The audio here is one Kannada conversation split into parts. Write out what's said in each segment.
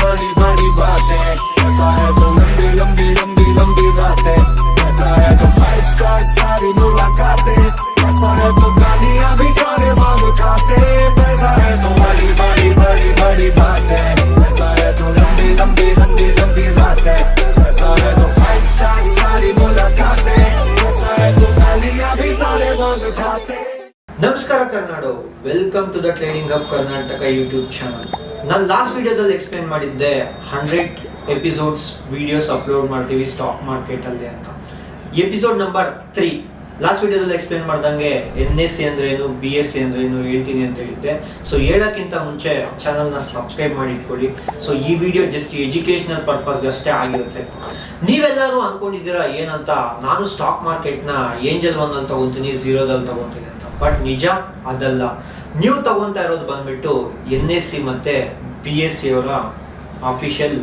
बड़ी बड़ी बातें, ऐसा है तो लंबी लंबी लंबी लंबी रातें, ऐसा है तो 5 स्टार सारी मुलाकातें, ऐसा है तो गालियां भी सारे मांग खाते, ऐसा है तो बड़ी बड़ी बड़ी बड़ी बातें, ऐसा है तो लंबी लंबी लंबी लंबी रातें, ऐसा है तो 5 स्टार सारी मुलाकातें, ऐसा है तो गालियां भी सारे मांग खाते। ನಮಸ್ಕಾರ ಕರ್ನಾಡು, welcome to the trading hub Karnataka YouTube channel. ನಾನು ಲಾಸ್ಟ್ ವಿಡಿಯೋದಲ್ಲಿ ಎಕ್ಸ್ಪ್ಲೇನ್ ಮಾಡಿದ್ದೆ 100 ಎಪಿಸೋಡ್ಸ್ ವಿಡಿಯೋಸ್ ಅಪ್ಲೋಡ್ ಮಾಡ್ತೀವಿ ಸ್ಟಾಕ್ ಮಾರ್ಕೆಟ್ ಅಲ್ಲಿ ಅಂತ. ಎಪಿಸೋಡ್ ನಂಬರ್ 3 ಲಾಸ್ಟ್ ವಿಡಿಯೋದಲ್ಲಿ ಎಕ್ಸ್ಪ್ಲೇನ್ ಮಾಡ್ದಂಗೆ NSE ಅಂದ್ರೆ ಏನು, BSE ಅಂದ್ರೆ ಏನು ಹೇಳ್ತೀನಿ ಅಂತ ಹೇಳಿದ್ದೆ. ಸೊ ಹೇಳಕ್ಕಿಂತ ಮುಂಚೆ ಚಾನಲ್ನ ಸಬ್ಸ್ಕ್ರೈಬ್ ಮಾಡಿ ಇಟ್ಕೊಳ್ಳಿ. ಸೊ ಈ ವಿಡಿಯೋ ಜಸ್ಟ್ ಎಜುಕೇಶನಲ್ ಪರ್ಪಸ್ಗೆ ಅಷ್ಟೇ ಆಗಿರುತ್ತೆ. ನೀವೆಲ್ಲರೂ ಅನ್ಕೊಂಡಿದ್ದೀರಾ ಏನಂತ, ನಾನು ಸ್ಟಾಕ್ ಮಾರ್ಕೆಟ್ನ ಏಂಜಲ್ 1 ಅಲ್ಲಿ ತಗೊಂತೀನಿ, ಝೀರೋದಲ್ಲಿ ತಗೊಂತೀನಿ ಅಂತ. ಬಟ್ ನಿಜ ಅದಲ್ಲ. ನೀವು ತಗೊಂತಾ ಇರೋದು ಬಂದ್ಬಿಟ್ಟು NSE ಮತ್ತೆ BSE ಅವರ ಅಫಿಷಿಯಲ್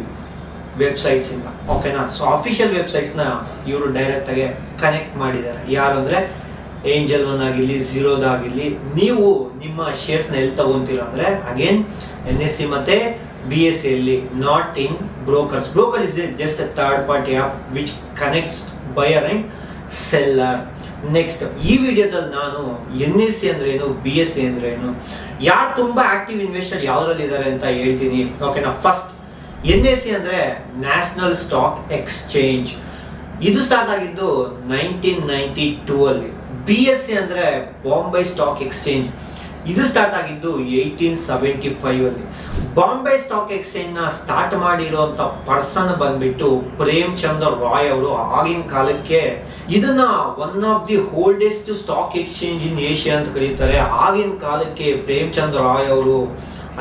ವೆಬ್ಸೈಟ್ಸ್ ಇಂದ, ಓಕೆನಾ. ಸೊ ಅಫಿಷಿಯಲ್ ವೆಬ್ಸೈಟ್ಸ್ ನ ಇವರು ಡೈರೆಕ್ಟ್ ಆಗಿ ಕನೆಕ್ಟ್ ಮಾಡಿದ್ದಾರೆ. ಯಾರು ಅಂದ್ರೆ ಏಂಜಲ್ 1 ಆಗಿರ್ಲಿ, ಝೀರೋದಾಗಿರ್ಲಿ, ನೀವು ನಿಮ್ಮ ಶೇರ್ಸ್ ನ ಎಲ್ಲಿ ತಗೊಂತೀರ ಅಂದ್ರೆ ಅಗೇನ್ NSE ಮತ್ತೆ BSE ಅಲ್ಲಿ, not in brokers. Broker is just a third party app which connects buyer and seller. Next ಈ ವಿಡಿಯೋದಲ್ಲಿ ನಾನು NSE ಅಂದ್ರೆ ಏನು, BSE ಅಂದ್ರೆ ಏನು, ಯಾರು ತುಂಬಾ ಆಕ್ಟಿವ್ ಇನ್ವೆಸ್ಟರ್ ಯಾವ್ದ್ರಲ್ಲಿ ಇದ್ದಾರೆ ಅಂತ ಹೇಳ್ತೀನಿ, ಓಕೆನಾ. ಫಸ್ಟ್ NSE ಅಂದ್ರೆ ನ್ಯಾಷನಲ್ ಸ್ಟಾಕ್ ಎಕ್ಸ್ಚೇಂಜ್. ಇದು ಸ್ಟಾರ್ಟ್ ಆಗಿದ್ದು 1992 ಅಲ್ಲಿ. BSE ಅಂದ್ರೆ ಬಾಂಬೆ ಸ್ಟಾಕ್ ಎಕ್ಸ್ಚೇಂಜ್. ಇದು ಸ್ಟಾರ್ಟ್ ಆಗಿದ್ದು 1875 ಅಲ್ಲಿ. ಬಾಂಬೆ ಸ್ಟಾಕ್ ಎಕ್ಸ್ಚೇಂಜ್ ನ ಸ್ಟಾರ್ಟ್ ಮಾಡಿರುವಂತ ಪರ್ಸನ್ ಬಂದ್ಬಿಟ್ಟು ಪ್ರೇಮ್ ಚಂದ್ರ ರಾಯ್ ಅವರು. ಆಗಿನ ಕಾಲಕ್ಕೆ ಇದನ್ನ one of the oldest stock exchange in Asia ಅಂತ ಕರೀತಾರೆ. ಆಗಿನ ಕಾಲಕ್ಕೆ ಪ್ರೇಮ್ ಚಂದ್ರ ರಾಯ್ ಅವರು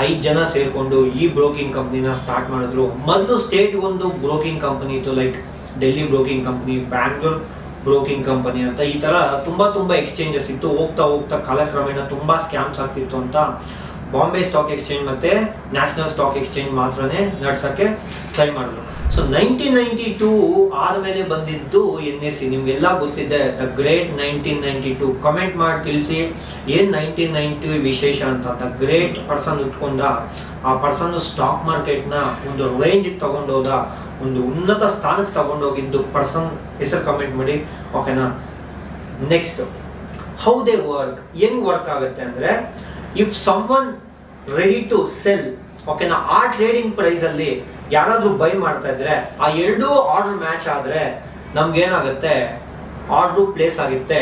5 ಜನ ಸೇರ್ಕೊಂಡು ಈ ಬ್ರೋಕಿಂಗ್ ಕಂಪನಿನ ಸ್ಟಾರ್ಟ್ ಮಾಡಿದ್ರು. ಮೊದಲು ಸ್ಟೇಟ್ ಒಂದು ಬ್ರೋಕಿಂಗ್ ಕಂಪನಿ ಇತ್ತು, like Delhi broking company, Bangalore broking company ಅಂತ. ಈ ತರ ತುಂಬಾ ಎಕ್ಸ್ಚೇಂಜಸ್ ಇತ್ತು. ಹೋಗ್ತಾ ಹೋಗ್ತಾ ಕಾಲಕ್ರಮೇಣ ತುಂಬಾ ಸ್ಕ್ಯಾಮ್ಸ್ ಆಗ್ತಿತ್ತು ಅಂತ ಬಾಂಬೆ ಸ್ಟಾಕ್ ಎಕ್ಸ್ಚೇಂಜ್ ಮತ್ತೆ ನ್ಯಾಷನಲ್ ಸ್ಟಾಕ್ ಎಕ್ಸ್ಚೇಂಜ್ ಮಾತ್ರನೇ ನಡ್ಸಕ್ಕೆ ಟ್ರೈ ಮಾಡಿದ್ರು. ಸೊ 1992 ಆದ್ಮೇಲೆ ಬಂದಿದ್ದು NSE. ನಿಮ್ಗೆಲ್ಲ ಗೊತ್ತಿದೆ, ದ ಗ್ರೇಟ್ 1992. ಕಮೆಂಟ್ ಮಾಡಿ ತಿಳಿಸಿ ಏನ್ 1992 ವಿಶೇಷ ಅಂತ. ದ ಗ್ರೇಟ್ ಪರ್ಸನ್ ಇಟ್ಕೊಂಡ, ಆ ಪರ್ಸನ್ ಸ್ಟಾಕ್ ಮಾರ್ಕೆಟ್ ನ ಒಂದು ರೇಂಜ್ ತಗೊಂಡೋದ, ಒಂದು ಉನ್ನತ ಸ್ಥಾನಕ್ಕೆ ತಗೊಂಡೋಗಿದ್ದು ಪರ್ಸನ್ ಹೆಸರು ಕಮೆಂಟ್ ಮಾಡಿ, ಓಕೆನಾ. ನೆಕ್ಸ್ಟ್, ಹೌ ದೇ ವರ್ಕ್, ಹೆಂಗ್ ವರ್ಕ್ ಆಗುತ್ತೆ ಅಂದ್ರೆ, if someone ready to sell, ಓಕೆನಾ, ಆ ಟ್ರೇಡಿಂಗ್ ಪ್ರೈಸ್ ಅಲ್ಲಿ ಯಾರಾದ್ರೂ ಬೈ ಮಾಡ್ತಾ ಇದ್ರೆ, ಆ ಎರಡೂ ಆರ್ಡರ್ ಮ್ಯಾಚ್ ಆದ್ರೆ ನಮ್ಗೆ ಏನಾಗುತ್ತೆ, ಆರ್ಡರ್ ಪ್ಲೇಸ್ ಆಗುತ್ತೆ.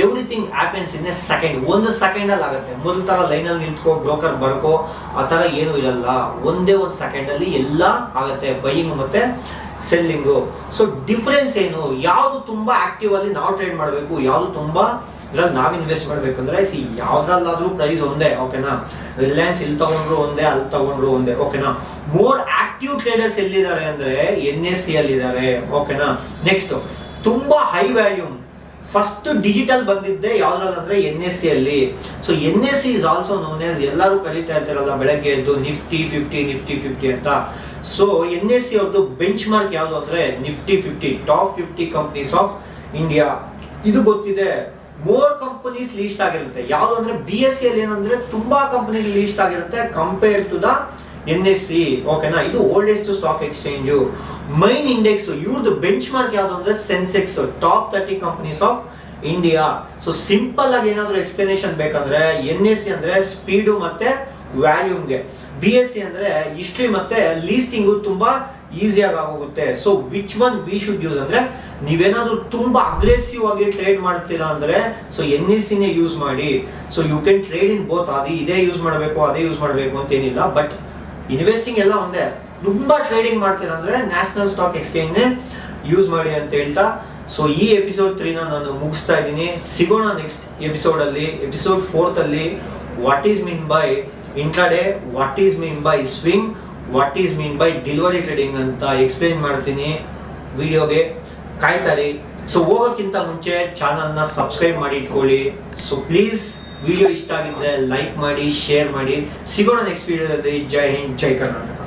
Everything happens in a second. 1 second ಅಲ್ಲಿ ಆಗುತ್ತೆ. ಮೊದಲ ತರ ಲೈನ್ ಅಲ್ಲಿ ನಿಂತ್ಕೋ, ಬ್ರೋಕರ್ ಬರ್ಕೋ, ಆ ತರ ಏನು ಇರಲ್ಲ. ಒಂದೇ 1 ಸೆಕೆಂಡ್ ಅಲ್ಲಿ ಎಲ್ಲ ಆಗುತ್ತೆ, ಬೈಯಿಂಗ್ ಮತ್ತೆ ಸೆಲ್ಲಿಂಗು. ಸೊ ಡಿಫರೆನ್ಸ್ ಏನು, ಯಾವ್ದು ತುಂಬಾ ಆಕ್ಟಿವ್ ಅಲ್ಲಿ ನಾವು ಟ್ರೇಡ್ ಮಾಡಬೇಕು, ಯಾವ್ದು ತುಂಬಾ ಇದ್ರಲ್ಲಿ ನಾವ್ ಇನ್ವೆಸ್ಟ್ ಮಾಡ್ಬೇಕಂದ್ರೆ, ಯಾವ್ದ್ರಲ್ಲಾದ್ರೂ ಪ್ರೈಸ್ ಒಂದೇ, ಓಕೆನಾ. ರಿಲಯನ್ಸ್ ಇಲ್ಲಿ ತಗೊಂಡ್ರು ಒಂದೇ, ಅಲ್ಲಿ ತಗೊಂಡ್ರು ಒಂದೇ, ಓಕೆನಾ. ಮೋರ್ ಆಕ್ಟಿವ್ ಟ್ರೇಡರ್ಸ್ ಎಲ್ಲಿದ್ದಾರೆ ಅಂದ್ರೆ NSE ಅಲ್ಲಿ ಇದ್ದಾರೆ, ಓಕೆನಾ. ನೆಕ್ಸ್ಟ್, ತುಂಬಾ ಹೈ ವ್ಯಾಲ್ಯೂಮ್ ಫಸ್ಟ್ ಡಿಜಿಟಲ್ ಬಂದಿದ್ದೆ ಯಾವ್ದ್ರಲ್ಲಂದ್ರೆ NSE ಅಲ್ಲಿ. So NSE is also known as, ಎಲ್ಲರೂ ಕಲಿತಾ ಇರ್ತಾರಲ್ಲ ಬೆಳಗ್ಗೆ ಎದ್ದು, ನಿಫ್ಟಿ 50 ಅಂತ. ಸೊ NSE ಅವ್ರದ್ದು ಬೆಂಚ್ ಮಾರ್ಕ್ ಯಾವ್ದು ಅಂದ್ರೆ Nifty 50, top 50 companies of India. ಇದು ಗೊತ್ತಿದೆ. ಮೋರ್ ಕಂಪನೀಸ್ ಲೀಸ್ಟ್ ಆಗಿರುತ್ತೆ. ಯಾವ್ದು ಅಂದ್ರೆ BSE ಅಲ್ಲಿ ಏನಂದ್ರೆ ತುಂಬಾ ಕಂಪನಿ ಲೀಸ್ಟ್ ಆಗಿರುತ್ತೆ ಕಂಪೇರ್ ಟು ದ NSE, ಓಕೆನಾ. ಇದು oldest stock exchange. Main index ಇವ್ರದ್ದು ಬೆಂಚ್ ಮಾರ್ಕ್ ಯಾವ್ದು ಅಂದ್ರೆ Sensex, top 30 companies of India. So simple ಆಗಿ ಏನಾದ್ರು ಎಕ್ಸ್ಪ್ಲನೇಷನ್ ಬೇಕಂದ್ರೆ, NSE ಅಂದ್ರೆ ಸ್ಪೀಡು ಮತ್ತೆ ವ್ಯಾಲ್ಯೂಮ್ಗೆ, BSE ಅಂದ್ರೆ ಹಿಸ್ಟ್ರಿ ಮತ್ತೆ ಲೀಸ್ಟಿಂಗು ತುಂಬಾ ಈಸಿಯಾಗಿ ಆಗೋಗುತ್ತೆ. So which one we should use ಅಂದ್ರೆ, ನೀವೇನಾದ್ರೂ ತುಂಬಾ ಅಗ್ರೆಸಿವ್ ಆಗಿ ಟ್ರೇಡ್ ಮಾಡ್ತೀರಾ ಅಂದ್ರೆ ಸೊ NSE ನೇ ಯೂಸ್ ಮಾಡಿ. So you can trade in both. ಇದೇ ಯೂಸ್ ಮಾಡಬೇಕು, ಅದೇ ಯೂಸ್ ಮಾಡಬೇಕು ಅಂತ ಏನಿಲ್ಲ, ಬಟ್ ಇನ್ವೆಸ್ಟಿಂಗ್ ಎಲ್ಲ ಒಂದೇ. ತುಂಬಾ ಟ್ರೇಡಿಂಗ್ ಮಾಡ್ತೀರಾ ಅಂದ್ರೆ ನ್ಯಾಷನಲ್ ಸ್ಟಾಕ್ ಎಕ್ಸ್ಚೇಂಜ್ ನೇ ಯೂಸ್ ಮಾಡಿ ಅಂತ ಹೇಳ್ತಾ, ಸೊ ಈ ಎಪಿಸೋಡ್ 3 ನಾನು ಮುಗಿಸ್ತಾ ಇದ್ದೀನಿ. ಸಿಗೋಣ ನೆಕ್ಸ್ಟ್ ಎಪಿಸೋಡ್ ಅಲ್ಲಿ. ಎಪಿಸೋಡ್ 4 ಅಲ್ಲಿ what is mean by intraday, what is mean by swing, what is mean by delivery trading ಅಂತ ಎಕ್ಸ್ಪ್ಲೇನ್ ಮಾಡ್ತೀನಿ. ವಿಡಿಯೋಗೆ ಕಾಯ್ತಾರಿ. ಸೊ ಹೋಗೋಕ್ಕಿಂತ ಮುಂಚೆ ಚಾನಲ್ನ ಸಬ್ಸ್ಕ್ರೈಬ್ ಮಾಡಿ ಇಟ್ಕೊಳ್ಳಿ. ಸೊ ಪ್ಲೀಸ್ ವಿಡಿಯೋ ಇಷ್ಟ ಆಗಿದ್ರೆ ಲೈಕ್ ಮಾಡಿ, ಶೇರ್ ಮಾಡಿ. ಸಿಗೋಣ ನೆಕ್ಸ್ಟ್ ವಿಡಿಯೋದಲ್ಲಿ. ಜೈ ಹಿಂದ್, ಜೈ ಕರ್ನಾಟಕ.